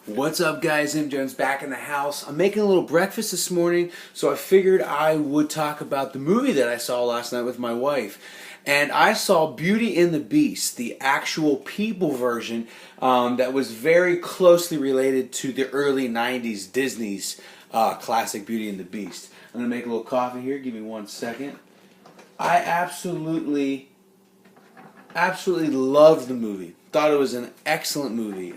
What's up, guys? M. Jones back in the house. I'm making a little breakfast this morning, so I figured I would talk about the movie that I saw last night with my wife. And I saw Beauty and the Beast, the actual people version that was very closely related to the early 90s Disney's classic Beauty and the Beast. I'm going to make a little coffee here. Give me 1 second. I absolutely loved the movie. Thought it was an excellent movie.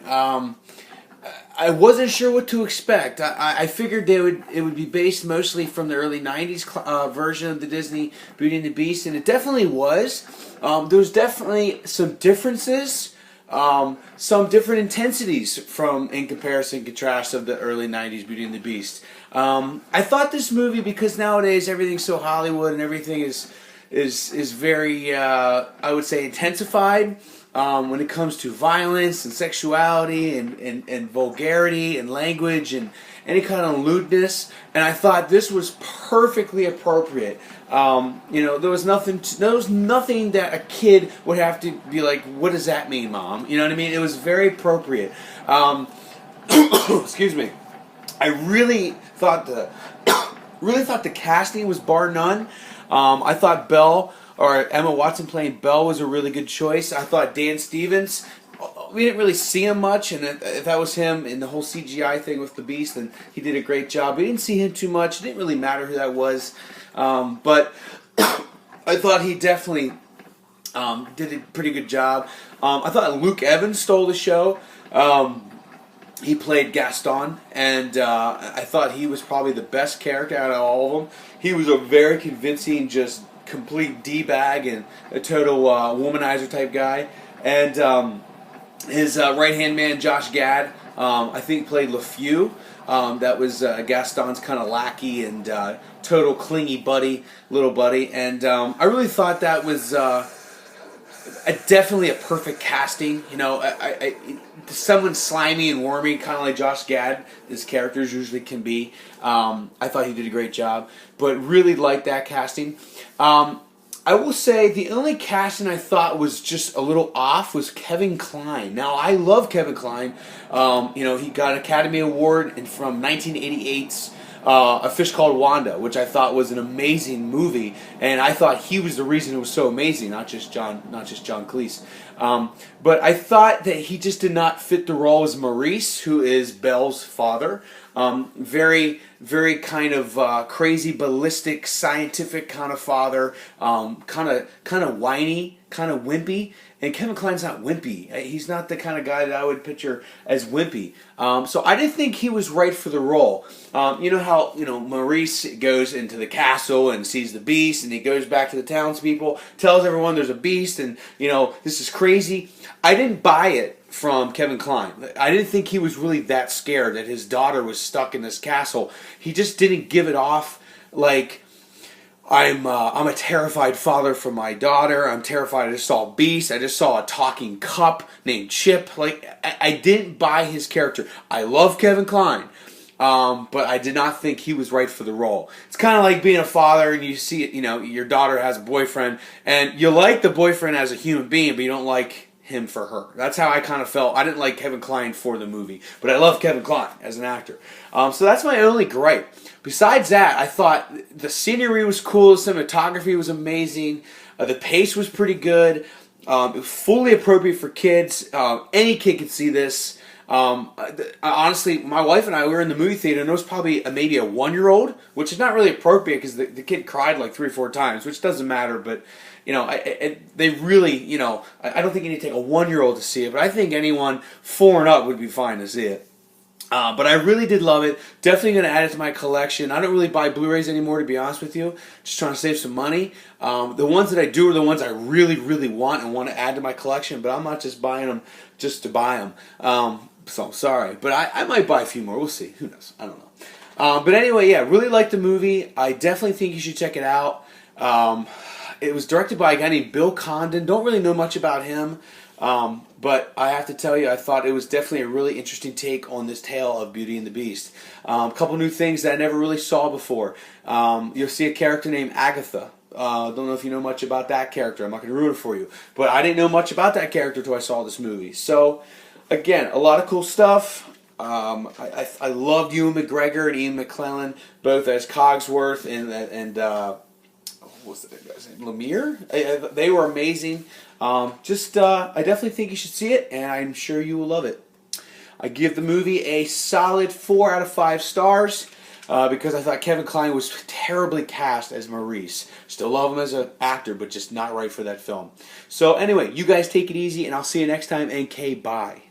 I wasn't sure what to expect. I figured it would be based mostly from the early '90s version of the Disney Beauty and the Beast, and it definitely was. There was definitely some differences, some different intensities from in comparison and contrast of the early '90s Beauty and the Beast. I thought this movie, because nowadays everything's so Hollywood and everything is very I would say intensified. When it comes to violence and sexuality and vulgarity and language and any kind of lewdness, and I thought this was perfectly appropriate. There was nothing that a kid would have to be like, "What does that mean, Mom?" You know what I mean? It was very appropriate. Excuse me. I really thought the casting was bar none. I thought Emma Watson playing Belle was a really good choice. I thought Dan Stevens, we didn't really see him much, and if that was him in the whole CGI thing with the Beast, then he did a great job. We didn't see him too much. It didn't really matter who that was. But I thought he definitely did a pretty good job. I thought Luke Evans stole the show. He played Gaston, and I thought he was probably the best character out of all of them. He was a very convincing, just complete D-bag and a total womanizer type guy. And his right-hand man, Josh Gad, I think played LeFou. That was Gaston's kind of lackey and total clingy little buddy. And I really thought that was definitely a perfect casting. You know, someone slimy and wormy, kind of like Josh Gad, his characters usually can be. I thought he did a great job, but really liked that casting. I will say the only casting I thought was just a little off was Kevin Kline. Now, I love Kevin Kline. He got an Academy Award from 1988's A Fish Called Wanda, which I thought was an amazing movie, and I thought he was the reason it was so amazing, not just John Cleese. But I thought that he just did not fit the role as Maurice, who is Belle's father. Very, very kind of crazy, ballistic, scientific kind of father. Kind of whiny, kind of wimpy. And Kevin Kline's not wimpy. He's not the kind of guy that I would picture as wimpy. So I didn't think he was right for the role. You know how Maurice goes into the castle and sees the beast, and he goes back to the townspeople, tells everyone there's a beast, and this is crazy. I didn't buy it from Kevin Kline. I didn't think he was really that scared that his daughter was stuck in this castle. He just didn't give it off like, I'm a terrified father for my daughter. I'm terrified. I just saw a beast. I just saw a talking cup named Chip. Like, I didn't buy his character. I love Kevin Kline, but I did not think he was right for the role. It's kind of like being a father and you see it. Your daughter has a boyfriend, and you like the boyfriend as a human being, but you don't like him for her. That's how I kind of felt. I didn't like Kevin Kline for the movie, but I love Kevin Kline as an actor. So that's my only gripe. Besides that, I thought the scenery was cool, the cinematography was amazing, the pace was pretty good, it was fully appropriate for kids. Any kid could see this. Honestly, my wife and I were in the movie theater, and there was probably maybe a 1-year-old, which is not really appropriate because the kid cried like 3 or 4 times, which doesn't matter, but they really, I don't think you need to take a 1-year-old to see it, but I think anyone 4 and up would be fine to see it. But I really did love it. Definitely going to add it to my collection. I don't really buy Blu-rays anymore, to be honest with you. Just trying to save some money. The ones that I do are the ones I really, really want and want to add to my collection, but I'm not just buying them just to buy them. So I'm sorry. But I might buy a few more. We'll see. Who knows? I don't know. But anyway, yeah, really liked the movie. I definitely think you should check it out. It was directed by a guy named Bill Condon. Don't really know much about him. But I have to tell you, I thought it was definitely a really interesting take on this tale of Beauty and the Beast. A couple new things that I never really saw before. You'll see a character named Agatha. Don't know if you know much about that character. I'm not going to ruin it for you. But I didn't know much about that character until I saw this movie. So, again, a lot of cool stuff. I loved Ewan McGregor and Ian McKellen both as Cogsworth and what's the guy's name? Lemire. They were amazing. I definitely think you should see it, and I'm sure you will love it. I give the movie a solid 4 out of 5 stars. Because I thought Kevin Kline was terribly cast as Maurice. Still love him as an actor, but just not right for that film. So anyway, you guys take it easy, and I'll see you next time. NK, bye.